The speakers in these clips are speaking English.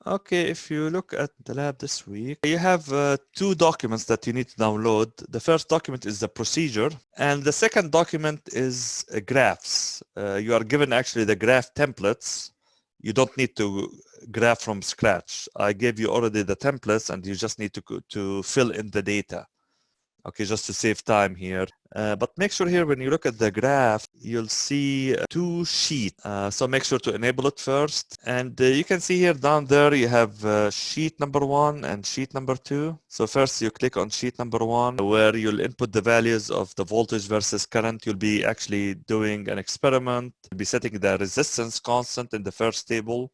Okay, if you look at the lab this week, you have two documents that you need to download. The first document is the procedure, and the second document is graphs. You are given actually the graph templates. You don't need to graph from scratch. I gave you already the templates, and you just need to fill in the data. Okay, just to save time here. But make sure here when you look at the graph, you'll see two sheets. So make sure to enable it first. And you can see here down there, you have sheet number 1 and sheet number 2. So first you click on sheet number 1, where you'll input the values of the voltage versus current. You'll be actually doing an experiment. You'll be setting the resistance constant in the first table.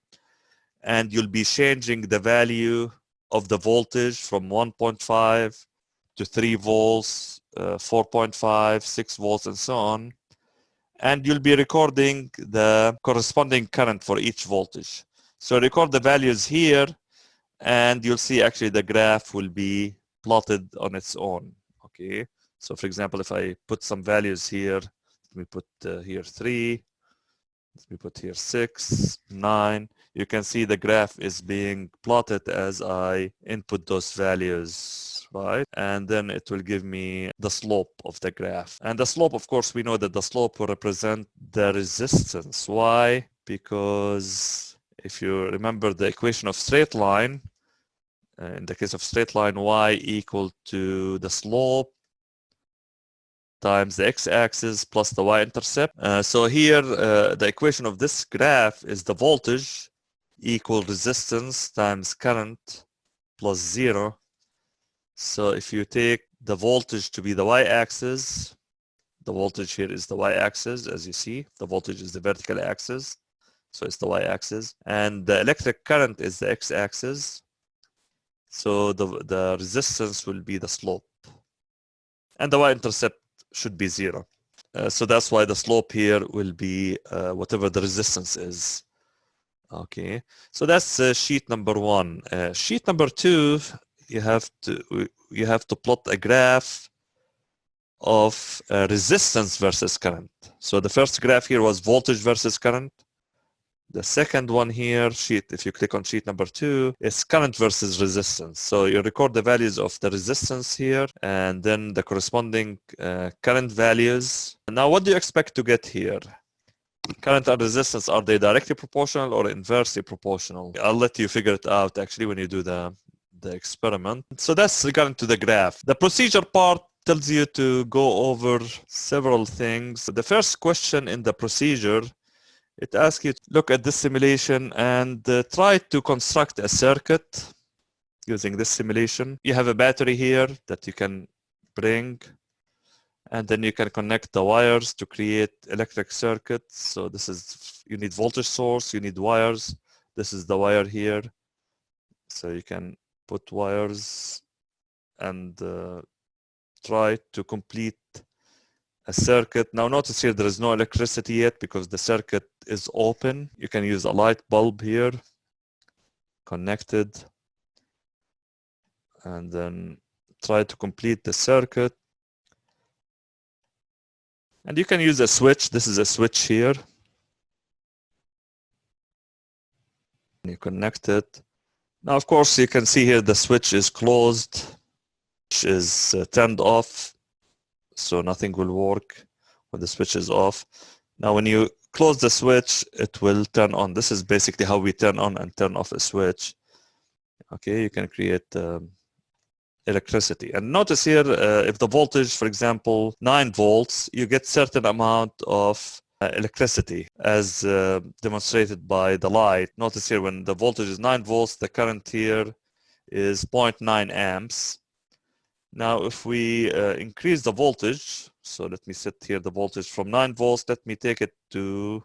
And you'll be changing the value of the voltage from 1.5 to 3 volts, 4.5, 6 volts, and so on. And you'll be recording the corresponding current for each voltage. So record the values here, and you'll see actually the graph will be plotted on its own. Okay. So for example, if I put some values here, let me put here 3, let me put here 6, 9. You can see the graph is being plotted as I input those values, right? And then it will give me the slope of the graph. And the slope, of course, we know that the slope will represent the resistance. Why? Because if you remember the equation of straight line, in the case of straight line, y equal to the slope times the x-axis plus the y-intercept. So here, the equation of this graph is the voltage equal resistance times current plus 0. So if you take the voltage to be the y-axis, the voltage here is the y-axis, as you see. The voltage is the vertical axis, so it's the y-axis. And the electric current is the x-axis. So the resistance will be the slope. And the y-intercept should be 0. So that's why the slope here will be whatever the resistance is. Okay, so that's sheet number 1. Sheet number 2, you have to plot a graph of resistance versus current. So the first graph here was voltage versus current. The second one here, if you click on sheet number 2, is current versus resistance. So you record the values of the resistance here and then the corresponding current values. Now, what do you expect to get here? Current and resistance, are they directly proportional or inversely proportional? I'll let you figure it out actually when you do the experiment. So that's regarding to the graph. The procedure part tells you to go over several things. The first question in the procedure, it asks you to look at this simulation and try to construct a circuit using this simulation. You have a battery here that you can bring, and then you can connect the wires to create electric circuits. So this is, you need voltage source, you need wires. This is the wire here. So you can put wires and try to complete a circuit. Now notice here there is no electricity yet because the circuit is open. You can use a light bulb here, connected, and then try to complete the circuit. And you can use a switch. This is a switch here. You connect it. Now, of course, you can see here the switch is closed, which is turned off. So nothing will work when the switch is off. Now, when you close the switch, it will turn on. This is basically how we turn on and turn off a switch. Okay, you can create electricity. And notice here, if the voltage, for example, 9 volts, you get certain amount of electricity as demonstrated by the light. Notice here when the voltage is 9 volts, the current here is 0.9 amps. Now, if we increase the voltage, so let me set here the voltage from 9 volts, let me take it to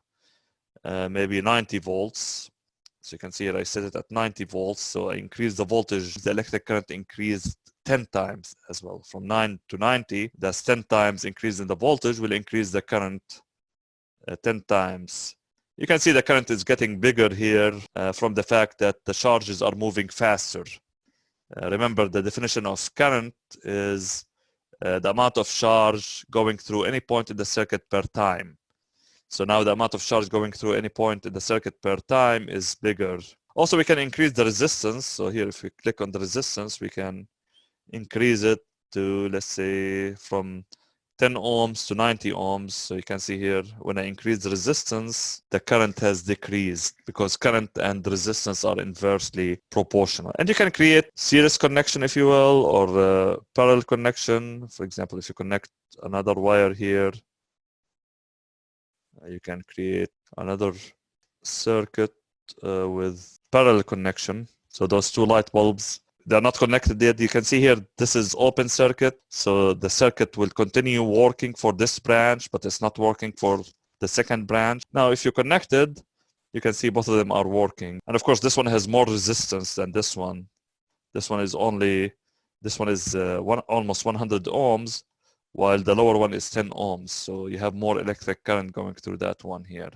maybe 90 volts. So you can see here I set it at 90 volts, so I increase the voltage. The electric current increased 10 times as well. From 9 to 90, that's 10 times increase in the voltage will increase the current 10 times. You can see the current is getting bigger here from the fact that the charges are moving faster. Remember, the definition of current is the amount of charge going through any point in the circuit per time. So now the amount of charge going through any point in the circuit per time is bigger Also, we can increase the resistance. So here, if we click on the resistance, we can increase it to, let's say, from 10 ohms to 90 ohms. So you can see here, when I increase the resistance, the current has decreased because current and resistance are inversely proportional. And you can create series connection, if you will, or parallel connection. For example, if you connect another wire here, you can create another circuit with parallel connection. So those two light bulbs, they're not connected yet. You can see here, this is open circuit. So the circuit will continue working for this branch, but it's not working for the second branch. Now, if you connected, you can see both of them are working. And of course, this one has more resistance than this one. This one is almost 100 ohms, while the lower one is 10 ohms. So you have more electric current going through that one here.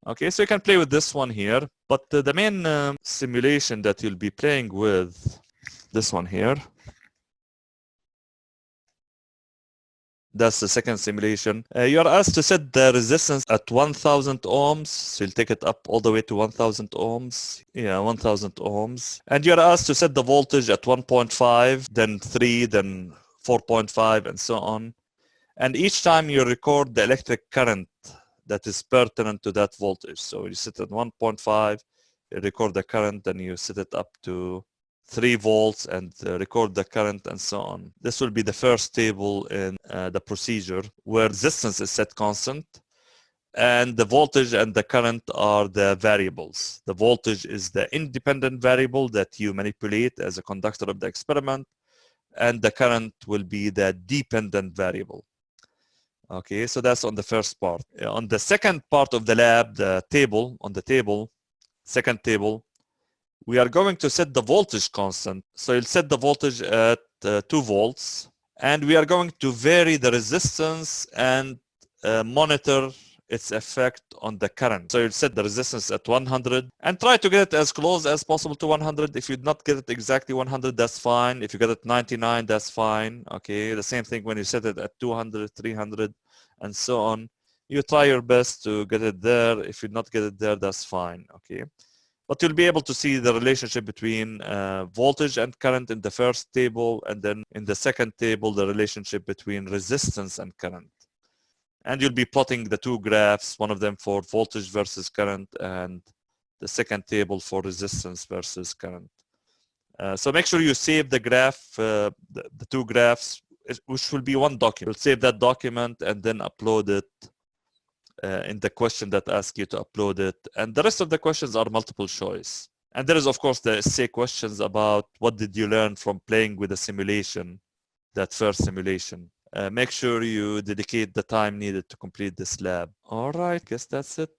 Okay, so you can play with this one here, but the main simulation that you'll be playing with, this one here, that's the second simulation. You are asked to set the resistance at 1000 ohms. So you'll take it up all the way to 1000 ohms. Yeah, 1000 ohms. And you're asked to set the voltage at 1.5, then 3, then 4.5, and so on. And each time you record the electric current that is pertinent to that voltage. So you set it at 1.5, you record the current, then you set it up to 3 volts and record the current and so on. This will be the first table in the procedure where resistance is set constant and the voltage and the current are the variables. The voltage is the independent variable that you manipulate as a conductor of the experiment, and the current will be the dependent variable. Okay, so that's on the first part. On the second part of the lab, the table, second table, we are going to set the voltage constant. So you'll set the voltage at 2 volts, and we are going to vary the resistance and monitor its effect on the current. So you'll set the resistance at 100 and try to get it as close as possible to 100. If you not get it exactly 100, that's fine. If you get it 99, that's fine. Okay, the same thing when you set it at 200, 300, and so on. You try your best to get it there. If you not get it there, that's fine. Okay. But you'll be able to see the relationship between voltage and current in the first table, and then in the second table, the relationship between resistance and current. And you'll be plotting the two graphs, one of them for voltage versus current, and the second table for resistance versus current. So make sure you save the graph, the two graphs, which will be one document. You'll save that document and then upload it in the question that asks you to upload it. And the rest of the questions are multiple choice. And there is, of course, the essay questions about what did you learn from playing with the simulation, that first simulation. Make sure you dedicate the time needed to complete this lab. All right, guess that's it.